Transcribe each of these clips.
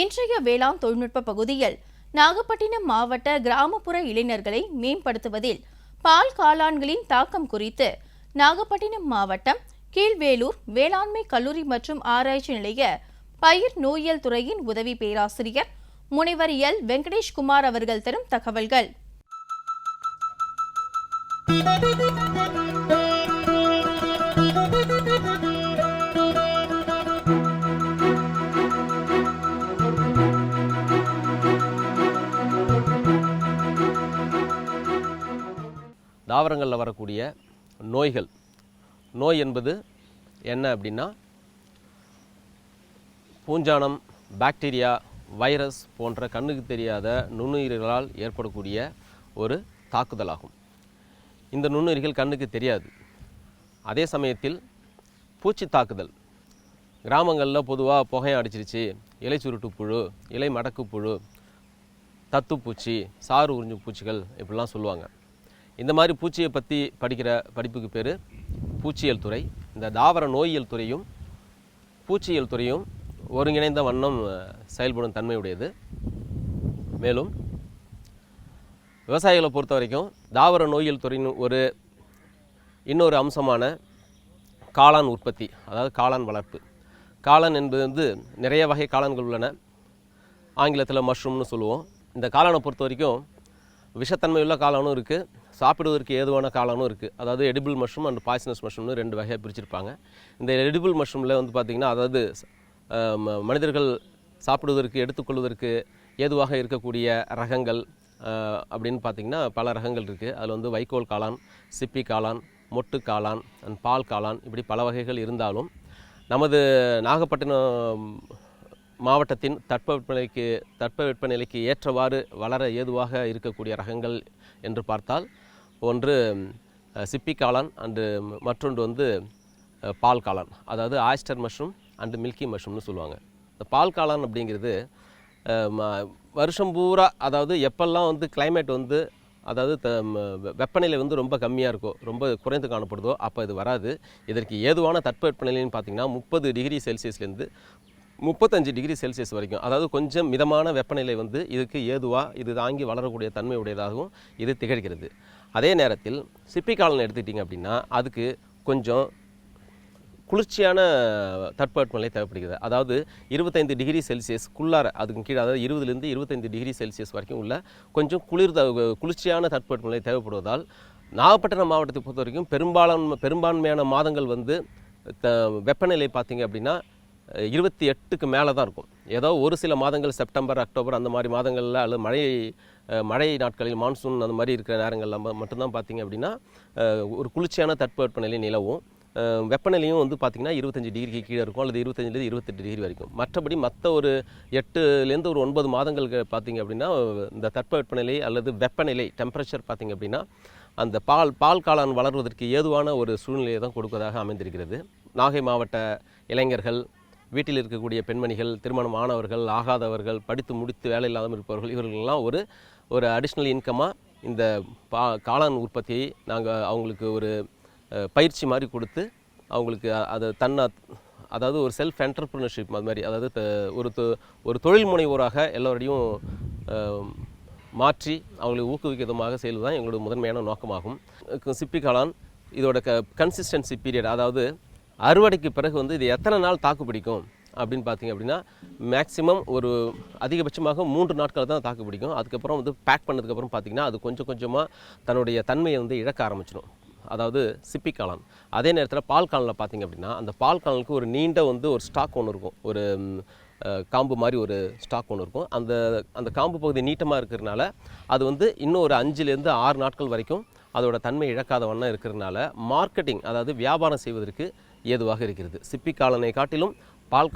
இன்றைய வேளாண் தொழில்நுட்ப பகுதியில் நாகப்பட்டினம் மாவட்ட கிராமப்புற இளைஞர்களை மேம்படுத்துவதில் பால் காளான்களின் தாக்கம் குறித்து நாகப்பட்டினம் மாவட்டம் கீழ்வேலூர் வேளாண்மை கல்லூரி மற்றும் ஆராய்ச்சி நிலைய பயிர் நோயியல் துறையின் உதவி பேராசிரியர் முனைவர் எல் வெங்கடேஷ்குமார் அவர்கள் தரும் தகவல்கள். தாவரங்களில் வரக்கூடிய நோய் என்பது என்ன அப்படின்னா, பூஞ்சானம், பாக்டீரியா, வைரஸ் போன்ற கண்ணுக்கு தெரியாத நுண்ணுயிர்களால் ஏற்படக்கூடிய ஒரு தாக்குதலாகும். இந்த நுண்ணுயிர்கள் கண்ணுக்கு தெரியாது. அதே சமயத்தில் பூச்சி தாக்குதல், கிராமங்களில் பொதுவாக புகையை அடிச்சிருச்சு, இலை சுருட்டு புழு, இலை மடக்கு புழு, தத்துப்பூச்சி, சாறு உறிஞ்சு பூச்சிகள் இப்படிலாம் சொல்லுவாங்க. இந்த மாதிரி பூச்சியை பற்றி படிக்கிற படிப்புக்கு பேர் பூச்சியியல் துறை. இந்த தாவர நோயியல் துறையும் பூச்சியியல் துறையும் ஒருங்கிணைந்த வண்ணம் செயல்படும் தன்மையுடையது. மேலும் விவசாயிகளை பொறுத்த வரைக்கும் தாவர நோயியல் துறையின் இன்னொரு அம்சமான காளான் உற்பத்தி, அதாவது காளான் வளர்ப்பு. காளான் என்பது நிறைய வகை காளான்கள் உள்ளன. ஆங்கிலத்தில் மஷ்ரூம்னு சொல்லுவோம். இந்த காளானை பொறுத்த வரைக்கும் விஷத்தன்மையுள்ள காளானும் இருக்குது, சாப்பிடுவதற்கு ஏதுவான காளானும் இருக்குது. அதாவது எடிபிள் மஷ்ரூம் அண்ட் பாய்சனஸ் மஷ்ரூம்னு 2 வகையாக பிரிச்சிருப்பாங்க. இந்த எடிபிள் மஷ்ரூமில் பார்த்திங்கன்னா, அதாவது மனிதர்கள் சாப்பிடுவதற்கு எடுத்துக்கொள்வதற்கு ஏதுவாக இருக்கக்கூடிய ரகங்கள் அப்படின்னு பார்த்திங்கன்னா பல ரகங்கள் இருக்குது. அதில் வைக்கோல் காளான், சிப்பி காளான், மொட்டு காளான் அண்ட் பால் காளான், இப்படி பல வகைகள் இருந்தாலும் நமது நாகப்பட்டினம் மாவட்டத்தின் தட்பவெப்பநிலைக்கு ஏற்றவாறு வளர ஏதுவாக இருக்கக்கூடிய ரகங்கள் என்று பார்த்தால், ஒன்று சிப்பி காளான் அண்டு மற்றொன்று பால் காளான், அதாவது ஆய்ஸ்டர் மஷ்ரூம் அண்டு மில்கி மஷ்ரூம்னு சொல்லுவாங்க. இந்த பால் காளான் அப்படிங்கிறது வருஷம் பூரா, அதாவது எப்பெல்லாம் கிளைமேட் அதாவது வெப்பநிலை ரொம்ப கம்மியாக இருக்கோ, ரொம்ப குறைந்து காணப்படுதோ அப்போ இது வராது. இதற்கு ஏதுவான தட்பவெப்பநிலைன்னு பார்த்திங்கன்னா 30 டிகிரி செல்சியஸ்லேருந்து 35 டிகிரி செல்சியஸ் வரைக்கும், அதாவது கொஞ்சம் மிதமான வெப்பநிலை இதுக்கு ஏதுவாக இது தாங்கி வளரக்கூடிய தன்மை உடையதாகவும் இது திகழ்கிறது. அதே நேரத்தில் சிப்பி காளான் எடுத்துக்கிட்டிங்க அப்படின்னா அதுக்கு கொஞ்சம் குளிர்ச்சியான தட்பவெப்பநிலை தேவைப்படுகிறது. அதாவது 25 டிகிரி செல்சியஸ்க்குள்ளார, அதுக்கு கீழே, அதாவது 20லேருந்து 25 டிகிரி செல்சியஸ் வரைக்கும் உள்ள கொஞ்சம் குளிர்ச்சியான தட்பவெப்பநிலை தேவைப்படுவதால் நாகப்பட்டினம் மாவட்டத்தை பொறுத்த வரைக்கும் பெரும்பான்மையான மாதங்கள் வெப்பநிலை பார்த்திங்க அப்படின்னா 28க்கு மேலே தான் இருக்கும். ஏதோ ஒரு சில மாதங்கள் செப்டம்பர், அக்டோபர் அந்த மாதிரி மாதங்களில் அல்லது மழை நாட்களில், மான்சூன் அந்த மாதிரி இருக்கிற நேரங்களில் மட்டும்தான் பார்த்திங்க அப்படின்னா ஒரு குளிர்ச்சியான தட்பவெப்பநிலை நிலவும். வெப்பநிலையும் பார்த்திங்கன்னா 25 டிகிரிக்கு கீழே இருக்கும், அல்லது 25லேருந்து 28 டிகிரி வரைக்கும். மற்றபடி மற்ற ஒரு 8லேருந்து ஒரு 9 மாதங்களுக்கு பார்த்திங்க அப்படின்னா இந்த தட்பவெப்பநிலை அல்லது வெப்பநிலை டெம்பரேச்சர் பார்த்திங்க அப்படின்னா அந்த பால் காளான் வளர்வதற்கு ஏதுவான ஒரு சூழ்நிலையை தான் கொடுப்பதாக அமைந்திருக்கிறது. நாகை மாவட்ட இளைஞர்கள், வீட்டில் இருக்கக்கூடிய பெண்மணிகள், திருமணம் ஆனவர்கள், ஆகாதவர்கள், படித்து முடித்து வேலை இல்லாமல் இருப்பவர்கள், இவர்களெல்லாம் ஒரு அடிஷ்னல் இன்கமாக இந்த காளான் உற்பத்தியை நாங்கள் அவங்களுக்கு ஒரு பயிற்சி மாதிரி கொடுத்து அவங்களுக்கு அதை அதாவது ஒரு செல்ஃப் என்டர்பிரினர்ஷிப் அது மாதிரி, அதாவது ஒரு தொழில் முனைவோராக எல்லோரையும் மாற்றி அவங்களை ஊக்குவிக்கும் விதமாக செய்வது தான் எங்களோட முதன்மையான நோக்கமாகும். சிப்பி காளான் இதோட கன்சிஸ்டன்சி பீரியட், அதாவது அறுவடைக்கு பிறகு இது எத்தனை நாள் தாக்கு பிடிக்கும் அப்படின்னு பார்த்திங்க அப்படின்னா மேக்ஸிமம் ஒரு அதிகபட்சமாக 3 நாட்கள் தான் தாக்கு பிடிக்கும். அதுக்கப்புறம் பேக் பண்ணதுக்கப்புறம் பார்த்திங்கன்னா அது கொஞ்சம் கொஞ்சமாக தன்னுடைய தன்மையை இழக்க ஆரம்பிச்சிடும். அதாவது சிப்பி காளான். அதே நேரத்தில் பால் காளானில் பார்த்திங்க அப்படின்னா அந்த பால் காளானுக்கு ஒரு நீண்ட ஒரு ஸ்டாக் ஒன்று இருக்கும், ஒரு காம்பு மாதிரி ஒரு ஸ்டாக் ஒன்று இருக்கும். அந்த காம்பு பகுதி நீட்டமாக இருக்கிறதுனால அது இன்னும் ஒரு 5லேருந்து 6 நாட்கள் வரைக்கும் அதோட தன்மை இழக்காத வண்ணம் இருக்கிறதுனால மார்க்கெட்டிங், அதாவது வியாபாரம் செய்வதற்கு ஏதுவாக இருக்கிறது. சிப்பி காளானை காட்டிலும் பால்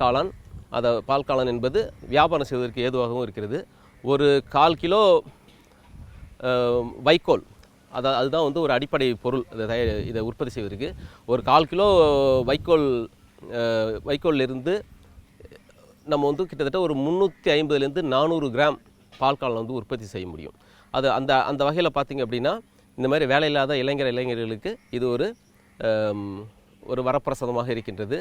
காளான் என்பது வியாபாரம் செய்வதற்கு ஏதுவாகவும் இருக்கிறது. ஒரு 1/4 கிலோ வைக்கோல், அதுதான் ஒரு அடிப்படை பொருள் இதை உற்பத்தி செய்வதற்கு. ஒரு 1/4 கிலோ வைக்கோலிருந்து நம்ம கிட்டத்தட்ட ஒரு 350லேருந்து 400 கிராம் பால் காளான் உற்பத்தி செய்ய முடியும். அது அந்த வகையில் பார்த்திங்க அப்படின்னா இந்த மாதிரி வேலையில்லாத இளைஞர்களுக்கு இது ஒரு வரப்பிரசாதமாக இருக்கின்றது.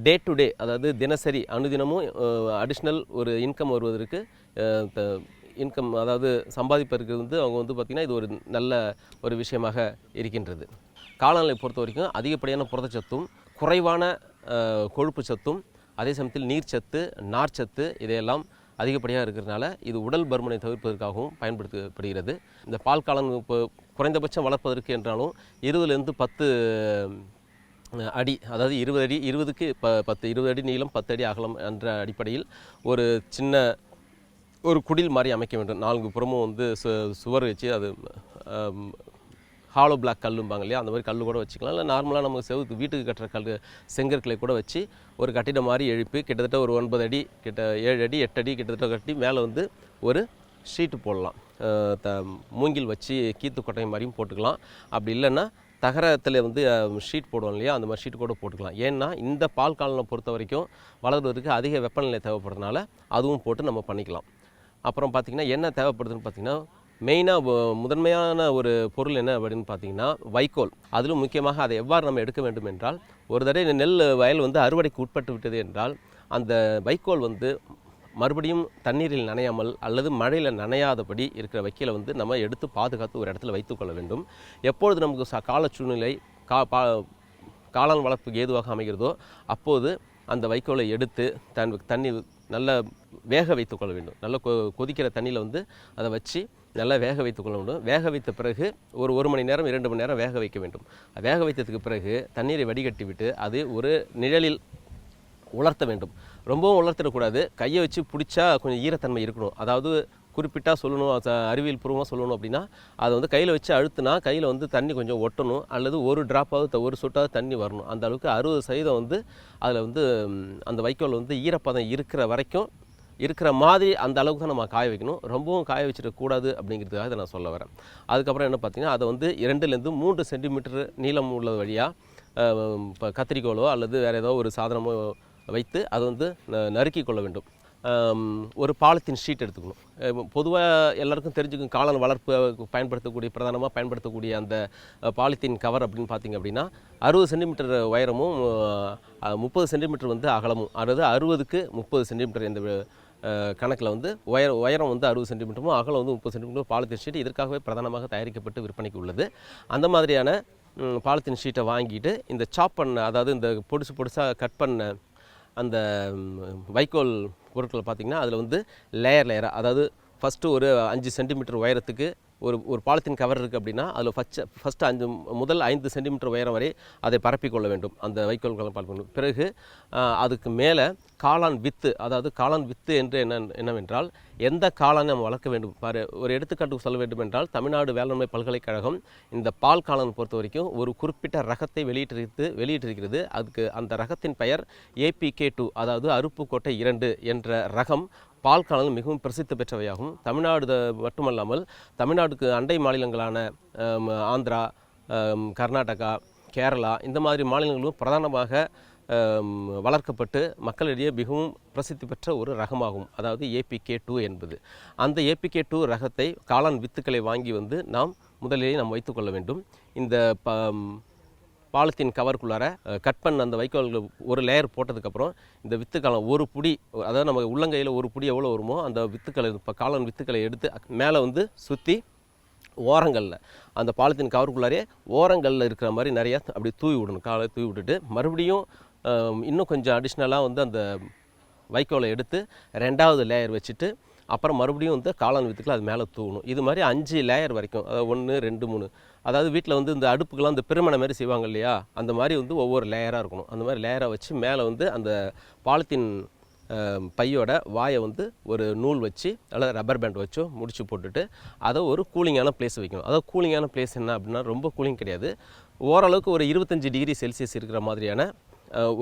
டே டு டே, அதாவது தினசரி அனுதினமும் அடிஷ்னல் ஒரு இன்கம் வருவதற்கு இன்கம், அதாவது சம்பாதிப்பதற்கு வந்து அவங்க வந்து பார்த்திங்கன்னா இது ஒரு நல்ல ஒரு விஷயமாக இருக்கின்றது. காளானை பொறுத்த வரைக்கும் அதிகப்படியான புரதச்சத்தும் குறைவான கொழுப்பு சத்தும் அதே சமயத்தில் நீர்ச்சத்து, நார்ச்சத்து இதையெல்லாம் அதிகப்படியாக இருக்கிறதுனால இது உடல் பருமனை தவிர்ப்பதற்காகவும் பயன்படுத்தப்படுகிறது. இந்த பால் காளான் இப்போ குறைந்தபட்சம் வளர்ப்பதற்கு என்றாலும் 20லேருந்து 10 அடி, அதாவது 20 அடி, 20க்கு 10, 20 அடி நீளம் 10 அடி அகலம் என்ற அடிப்படையில் ஒரு சின்ன ஒரு குடில் மாதிரி அமைக்க வேண்டும். 4 புறமும் வந்து சுவர் வச்சு, அது ஹாலோ பிளாக் கல்லும்பாங்க இல்லையா, அந்த மாதிரி கல் கூட வச்சுக்கலாம். இல்லை நார்மலாக நம்ம வீட்டுக்கு கட்டுற கல் செங்கற்களை கூட வச்சு ஒரு கட்டிடம் மாதிரி எழுப்பி கிட்டத்தட்ட ஒரு 9 அடி 7 அடி 8 அடி கிட்டத்தட்ட கட்டி மேலே வந்து ஒரு ஷீட்டு போடலாம். மூங்கில் வச்சு கீத்து கொட்டை மாதிரியும் போட்டுக்கலாம். அப்படி இல்லைன்னா தகரத்தில் வந்து ஷீட் போடுவோம் இல்லையா, அந்த மாதிரி ஷீட் கூட போட்டுக்கலாம். ஏன்னா இந்த பால் காளானை பொறுத்த வரைக்கும் வளர்வதற்கு அதிக வெப்பநிலை தேவைப்படுறதுனால அதுவும் போட்டு நம்ம பண்ணிக்கலாம். அப்புறம் பார்த்திங்கன்னா என்ன தேவைப்படுதுன்னு பார்த்திங்கன்னா, மெயினாக முதன்மையான ஒரு பொருள் என்ன அப்படின்னு பார்த்தீங்கன்னா வைக்கோல். அதிலும் முக்கியமாக அதை எவ்வாறு நம்ம எடுக்க வேண்டும் என்றால், ஒரு தடவை நெல் வயல் வந்து அறுவடைக்கு உட்பட்டு விட்டது என்றால் அந்த வைக்கோல் வந்து மறுபடியும் தண்ணீரில் நனையாமல் அல்லது மழையில் நனையாதபடி இருக்கிற வைக்கோலை வந்து நம்ம எடுத்து பாதுகாத்து ஒரு இடத்துல வைத்துக்கொள்ள வேண்டும். எப்பொழுது நமக்கு கால சூழ்நிலை காளான் வளர்ப்புக்கு ஏதுவாக அமைகிறதோ அப்போது அந்த வைக்கோலை எடுத்து தண்ணி நல்லா வேக வைத்து கொள்ள வேண்டும். நல்லா கொதிக்கிற தண்ணியில் வந்து அதை வச்சு நல்லா வேக வைத்து கொள்ள வேண்டும். வேக வைத்த பிறகு ஒரு மணி நேரம் 2 மணி நேரம் வேக வைக்க வேண்டும். வேக வைத்ததுக்கு பிறகு தண்ணீரை வடிகட்டி விட்டு அது ஒரு நிழலில் உலர்த்த வேண்டும். ரொம்பவும் உலர்த்திடக்கூடாது. கையை வச்சு பிடிச்சா கொஞ்சம் ஈரத்தன்மை இருக்கணும். அதாவது குறிப்பிட்டால் சொல்லணும், அறிவியல் பூர்வமாக சொல்லணும் அப்படின்னா, அதை வந்து கையில் வச்சு அழுத்தினா கையில் வந்து தண்ணி கொஞ்சம் ஒட்டணும், அல்லது ஒரு ட்ராப்பாவது ஒரு சொட்டாவது தண்ணி வரணும். அந்த அளவுக்கு 60% வந்து அதில் வந்து அந்த வைக்கோல் வந்து ஈரப்பதம் இருக்கிற வரைக்கும் இருக்கிற மாதிரி அந்த அளவுக்கு தான் நம்ம காய வைக்கணும். ரொம்பவும் காய வச்சிடக்கூடாது அப்படிங்கிறதுக்காக இதை நான் சொல்ல வரேன். அதுக்கப்புறம் என்ன பார்த்திங்கன்னா, அதை வந்து 2லேருந்து 3 சென்டிமீட்டர் நீளம் உள்ள வழியாக இப்போ கத்திரிக்கோளோ அல்லது வேறு ஏதோ ஒரு சாதனமோ வைத்து அதை வந்து நறுக்கி கொள்ள வேண்டும். ஒரு பாலித்தீன் ஷீட் எடுத்துக்கணும். பொதுவாக எல்லாருக்கும் தெரிஞ்சுக்கும், காளான் வளர்ப்பு பிரதானமாக பயன்படுத்தக்கூடிய அந்த பாலித்தீன் கவர் அப்படின்னு பார்த்திங்க அப்படின்னா 60 சென்டிமீட்டர் உயரமும் 30 சென்டிமீட்டர் வந்து அகலமும், அதாவது 60க்கு 30 சென்டிமீட்டர் இந்த கணக்கில் வந்து உயரம் வந்து 60 சென்டிமீட்டரும் அகலம் வந்து 30 சென்டிமீட்டர் பாலித்தீன் ஷீட் இதற்காகவே பிரதானமாக தயாரிக்கப்பட்டு விற்பனைக்கு உள்ளது. அந்த மாதிரியான பாலித்தீன் ஷீட்டை வாங்கிட்டு இந்த சாப் பண்ண, அதாவது இந்த பொடிசாக கட் பண்ண அந்த வைக்கோல் பொருட்களை பார்த்திங்கன்னா அதில் வந்து லேயராக, அதாவது ஃபஸ்ட்டு ஒரு 5 சென்டிமீட்டர் உயரத்துக்கு ஒரு பாலித்தீன் கவர் இருக்குது அப்படின்னா அதில் ஃபஸ்ட்டு முதல் 5 சென்டிமீட்டர் உயரம் வரை அதை பரப்பிக்கொள்ள வேண்டும். அந்த வைக்கோல்களை பரப்பணும். பிறகு அதுக்கு மேலே காளான் வித்து, அதாவது காளான் வித்து என்று என்னவென்றால் எந்த காளானை நம்ம வளர்க்க வேண்டும். ஒரு எடுத்துக்காட்டுக்கு சொல்ல வேண்டும் என்றால், தமிழ்நாடு வேளாண்மை பல்கலைக்கழகம் இந்த பால் காளான் பொறுத்த வரைக்கும் ஒரு குறிப்பிட்ட ரகத்தை வெளியிட்டிருக்கிறது. அதுக்கு அந்த ரகத்தின் பெயர் APK2, அதாவது அருப்புக்கோட்டை 2 என்ற ரகம் பால் காளான் மிகவும் பிரசித்தி பெற்றவையாகும். தமிழ்நாடு மட்டுமல்லாமல் தமிழ்நாடுக்கு அண்டை மாநிலங்களான ஆந்திரா, கர்நாடகா, கேரளா இந்த மாதிரி மாநிலங்களும் பிரதானமாக வளர்க்கப்பட்டு மக்களிடையே மிகவும் பிரசித்தி பெற்ற ஒரு ரகமாகும். அதாவது APK2 என்பது. அந்த APK2 ரகத்தை காளான் வித்துக்களை வாங்கி வந்து நாம் முதலிலேயே நாம் வைத்துக்கொள்ள வேண்டும். இந்த பாலித்தீன் கவருக்குள்ளார கட் பண்ண அந்த வைக்கோல்கள் ஒரு லேயர் போட்டதுக்கப்புறம் இந்த வித்துக்காலம் ஒரு புடி, அதாவது நம்ம உள்ளங்கையில் ஒரு புடி எவ்வளோ வருமோ அந்த வித்துக்களை, இப்போ காளான் வித்துக்களை எடுத்து மேலே வந்து சுற்றி ஓரங்களில் அந்த பாலித்தீன் கவருக்குள்ளாரே ஓரங்களில் இருக்கிற மாதிரி நிறையா அப்படி தூவி விடணும். காலை தூவி விட்டுட்டு மறுபடியும் இன்னும் கொஞ்சம் அடிஷ்னலாக வந்து அந்த வைக்கோலை எடுத்து 2வது லேயர் வச்சுட்டு அப்புறம் மறுபடியும் வந்து காளான் வித்துக்களை அது மேலே தூவணும். இது மாதிரி 5 லேயர் வரைக்கும், அதாவது 1 2 3, அதாவது வீட்டில் வந்து இந்த அடுப்புக்கெல்லாம் இந்த பெருமணை மாதிரி செய்வாங்க இல்லையா, அந்த மாதிரி வந்து ஒவ்வொரு லேயராக இருக்கணும். அந்த மாதிரி லேயராக வச்சு மேலே வந்து அந்த பாலித்தீன் பையோட வாயை வந்து ஒரு நூல் வச்சு அல்லது ரப்பர் பேண்ட் வச்சோ முடிச்சு போட்டுட்டு அதை ஒரு கூலிங்கான பிளேஸ் வைக்கணும். அதாவது கூலிங்கான பிளேஸ் என்ன அப்படின்னா, ரொம்ப கூலிங் கிடையாது, ஓரளவுக்கு ஒரு 25 டிகிரி செல்சியஸ் இருக்கிற மாதிரியான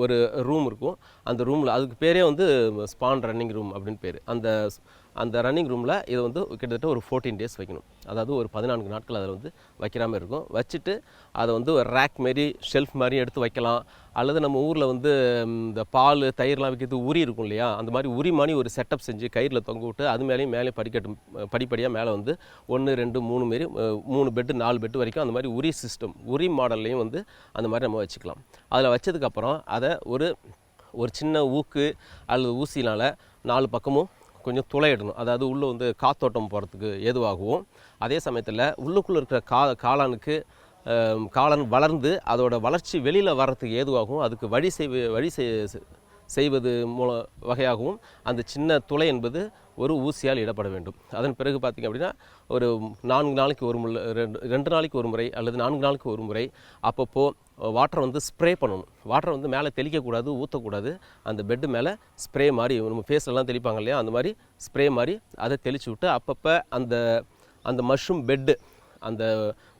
ஒரு ரூம் இருக்கும். அந்த ரூமில் அதுக்கு பேரே வந்து ஸ்பான் ரன்னிங் ரூம் அப்படின்னு பேர். அந்த அந்த ரன்னிங் ரூமில் இதை வந்து கிட்டத்தட்ட ஒரு 14 டேஸ் வைக்கணும். அதாவது ஒரு 14 நாட்கள் அதில் வந்து வைக்கிற மாதிரி இருக்கும். வச்சுட்டு அதை வந்து ஒரு ரேக் மாரி ஷெல்ஃப் மாதிரி எடுத்து வைக்கலாம். அல்லது நம்ம ஊரில் வந்து இந்த பால் தயிர்லாம் வைக்கிறது உரி இருக்கும் இல்லையா, அந்த மாதிரி உரி மாதிரி ஒரு செட்டப் செஞ்சு கயிறில் தொங்க விட்டு அது மேலே படிப்படியாக மேலே வந்து 1 2 3 மாரி 3 பெட்டு 4 பெட்டு வரைக்கும் அந்த மாதிரி உரி சிஸ்டம் உரி மாடல்லையும் வந்து அந்த மாதிரி நம்ம வச்சுக்கலாம். அதில் வச்சதுக்கப்புறம் அதை ஒரு சின்ன ஊக்கு அல்லது ஊசினால் 4 பக்கமும் கொஞ்சம் துளையிடணும். அதாவது உள்ளே வந்து காத்தோட்டம் போகிறதுக்கு ஏதுவாகவும், அதே சமயத்தில் உள்ளுக்குள்ளே இருக்கிற காளானுக்கு காளான் வளர்ந்து அதோட வளர்ச்சி வெளியில் வர்றதுக்கு ஏதுவாகவும், அதுக்கு வழி செய்வது வகையாகவும் அந்த சின்ன துளை என்பது ஒரு ஊசியால் இடப்பட வேண்டும். அதன் பிறகு பார்த்திங்க அப்படின்னா ஒரு 4 நாளைக்கு ஒரு முறை 2 நாளைக்கு ஒரு முறை அல்லது 4 நாளைக்கு ஒரு முறை அப்பப்போ வாட்டரை வந்து ஸ்ப்ரே பண்ணணும். வாட்டரை வந்து மேலே தெளிக்கக்கூடாது, ஊற்றக்கூடாது. அந்த பெட்டு மேலே ஸ்ப்ரே மாதிரி நம்ம ஃபேஸ்லலாம் தெளிப்பாங்க இல்லையா, அந்த மாதிரி ஸ்ப்ரே மாதிரி அதை தெளித்து விட்டு அப்பப்போ அந்த மஷ்ரூம் பெட்டு அந்த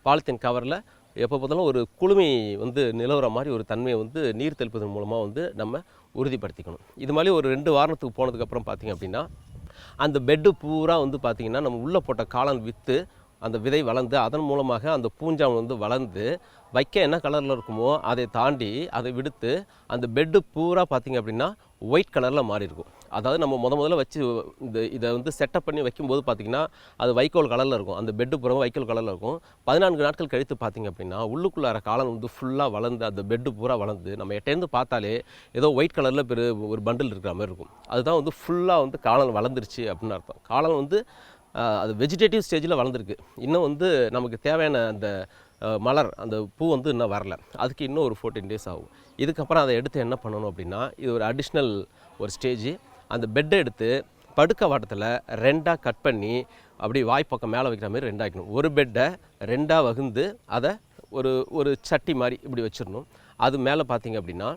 பாலித்தீன் கவரில் எப்போ பார்த்தாலும் ஒரு குளுமை வந்து நிலவர மாதிரி ஒரு தன்மையை வந்து நீர் தெளிப்பதன் மூலமாக வந்து நம்ம உறுதிப்படுத்திக்கணும். இது மாதிரி ஒரு 2 வாரத்துக்கு போனதுக்கப்புறம் பார்த்திங்க அப்படின்னா அந்த பெட்டு பூரா வந்து பார்த்திங்கன்னா நம்ம உள்ளே போட்ட காளான் விற்று அந்த விதை வளர்ந்து அதன் மூலமாக அந்த பூஞ்சான் வந்து வளர்ந்து வைக்க என்ன கலரில் இருக்குமோ அதை தாண்டி அதை விடுத்து அந்த பெட்டு பூரா பார்த்திங்க அப்படின்னா ஒயிட் கலரில் மாறி இருக்கும். அதாவது நம்ம முதல்ல வச்சு இதை வந்து செட்டப் பண்ணி வைக்கும்போது பார்த்திங்கன்னா அது வைக்கோல் கலரில் இருக்கும். அந்த பெட்டு பூரா வைக்கோல் கலரில் இருக்கும். 14 நாட்கள் கழித்து பார்த்திங்க அப்படின்னா உள்ளுக்குள்ளார காளான் வந்து ஃபுல்லாக வளர்ந்து அந்த பெட்டு பூரா வளர்ந்து நம்ம எட்டேருந்து பார்த்தாலே ஏதோ ஒயிட் கலரில் ஒரு பண்டில் இருக்கிற மாதிரி இருக்கும். அதுதான் வந்து ஃபுல்லாக வந்து காளான் வளர்ந்துருச்சு அப்படின்னு அர்த்தம். காளான் வந்து அது வெஜிடேட்டிவ் ஸ்டேஜில் வளர்ந்துருக்கு. இன்னும் வந்து நமக்கு தேவையான அந்த மலர் அந்த பூ வந்து இன்னும் வரல. அதுக்கு இன்னும் ஒரு 14 டேஸ் ஆகும். இதுக்கப்புறம் அதை எடுத்து என்ன பண்ணணும் அப்படின்னா இது ஒரு அடிஷ்னல் ஒரு ஸ்டேஜ். அந்த பெட்டை எடுத்து படுக்க வாட்டத்தில் 2ஆக கட் பண்ணி அப்படி வாய்ப்பக்கம் மேலே வைக்கிற மாதிரி 2 ஆக்கணும். ஒரு பெட்டை 2ஆக வகுந்து அதை ஒரு சட்டி மாதிரி இப்படி வச்சிடணும். அது மேலே பார்த்திங்க அப்படின்னா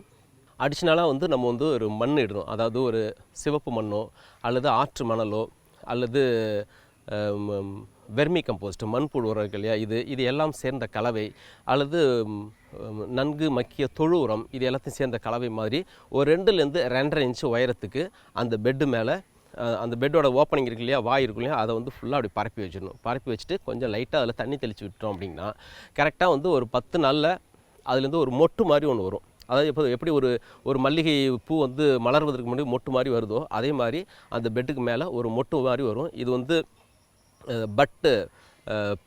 அடிஷ்னலாக வந்து நம்ம வந்து ஒரு மண் இடணும். அதாவது ஒரு சிவப்பு மண்ணோ அல்லது ஆற்று மணலோ அல்லது வெர்மி கம்போஸ்ட் மண்புழு உரம் இருக்கு இல்லையா, இது எல்லாம் சேர்ந்த கலவை அல்லது நன்கு மக்கிய தொழு உரம், இது எல்லாத்தையும் சேர்ந்த கலவை மாதிரி ஒரு 2லேருந்து 2.5 இன்ச்சு உயரத்துக்கு அந்த பெட்டு மேலே அந்த பெட்டோட ஓப்பனிங் இருக்கு இல்லையா, வாய் இருக்கு இல்லையா, அதை வந்து ஃபுல்லாக அப்படி பரப்பி வச்சிடணும். பரப்பி வச்சுட்டு கொஞ்சம் லைட்டாக அதில் தண்ணி தெளித்து விட்டோம் அப்படின்னா கரெக்டாக வந்து ஒரு 10 நாளில் அதுலேருந்து ஒரு மொட்டு மாதிரி ஒன்று வரும். அதாவது எப்படி ஒரு மல்லிகை பூ வந்து மலர்வதற்கு முன்னாடி மொட்டு மாதிரி வருதோ அதே மாதிரி அந்த பெட்டுக்கு மேலே ஒரு மொட்டு மாதிரி வரும். இது வந்து பட்டு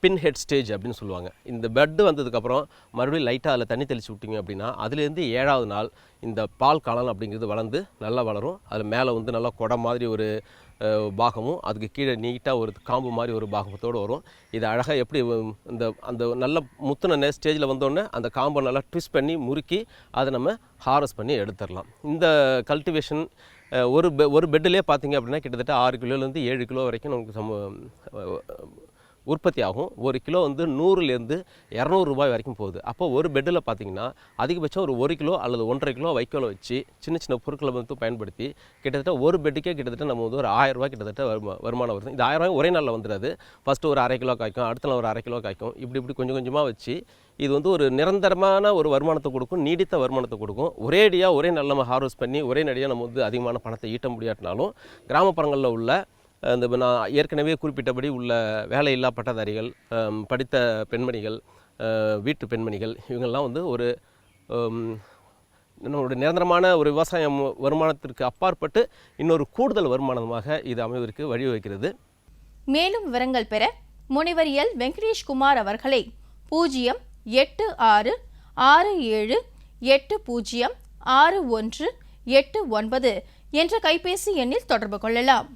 பின் ஹெட் ஸ்டேஜ் அப்படின்னு சொல்லுவாங்க. இந்த பெட்டு வந்ததுக்கப்புறம் மறுபடியும் லைட்டாக அதில் தண்ணி தெளித்து விட்டிங்க அப்படின்னா அதுலேருந்து 7ஆவது நாள் இந்த பால் காளான் அப்படிங்கிறது வளர்ந்து நல்லா வளரும். அதில் மேலே வந்து நல்லா குடம் மாதிரி ஒரு பாகமும் அதுக்கு கீழே நீட்டாக ஒரு காம்பு மாதிரி ஒரு பாகத்தோடு வரும். இது அழகாக எப்படி அந்த நல்ல முத்துன ஸ்டேஜில் வந்தோடனே அந்த காம்பை நல்லா ட்விஸ்ட் பண்ணி முறுக்கி அதை நம்ம ஹார்வெஸ்ட் பண்ணி எடுத்துடலாம். இந்த கல்டிவேஷன் ஒரு பெட்டிலே பார்த்திங்க அப்படின்னா கிட்டத்தட்ட 6 கிலோலேருந்து 7 கிலோ வரைக்கும் நமக்கு உற்பத்தி ஆகும். 1 கிலோ வந்து 100லேருந்து 200 ரூபாய் வரைக்கும் போகுது. அப்போ ஒரு பெட்டில் பார்த்திங்கன்னா அதிகபட்சம் ஒரு 1 கிலோ அல்லது 1.5 கிலோ வைக்கோலை வச்சு சின்ன பொருட்களை வந்து பயன்படுத்தி கிட்டத்தட்ட ஒரு பெட்டுக்கே கிட்டத்தட்ட நம்ம வந்து ஒரு 1000 ரூபாய் கிட்டத்தட்ட வருமானம் வருது. இந்த 1000 ரூபாய் ஒரே நாளில் வந்துடாது. ஃபஸ்ட்டு ஒரு 1/2 கிலோ காய்க்கும், அடுத்த நாள் ஒரு 1/2 கிலோ காய்க்கும். இப்படி கொஞ்சம் கொஞ்சமாக வச்சு இது வந்து ஒரு நிரந்தரமான ஒரு வருமானத்தை கொடுக்கும், நீடித்த வருமானத்தை கொடுக்கும். ஒரேடியாக ஒரே நாள் நம்ம ஹார்வெஸ்ட் பண்ணி ஒரே நடியாக நம்ம வந்து அதிகமான பணத்தை ஈட்ட முடியாட்டினாலும் கிராமப்புறங்களில் உள்ள அந்த நான் ஏற்கனவே குறிப்பிட்டபடி உள்ள வேலையில்லா பட்டதாரிகள், படித்த பெண்மணிகள், வீட்டு பெண்மணிகள் இவங்கெல்லாம் வந்து ஒரு நம்மளுடைய நிரந்தரமான ஒரு விவசாயம் வருமானத்திற்கு அப்பாற்பட்டு இன்னொரு கூடுதல் வருமானமாக இது அமைவதற்கு வழிவகுக்கிறது. மேலும் விவரங்கள் பெற முனைவர் எல் வெங்கடேஷ்குமார் அவர்களை 08667806189 என்ற கைபேசி எண்ணில் தொடர்பு கொள்ளலாம்.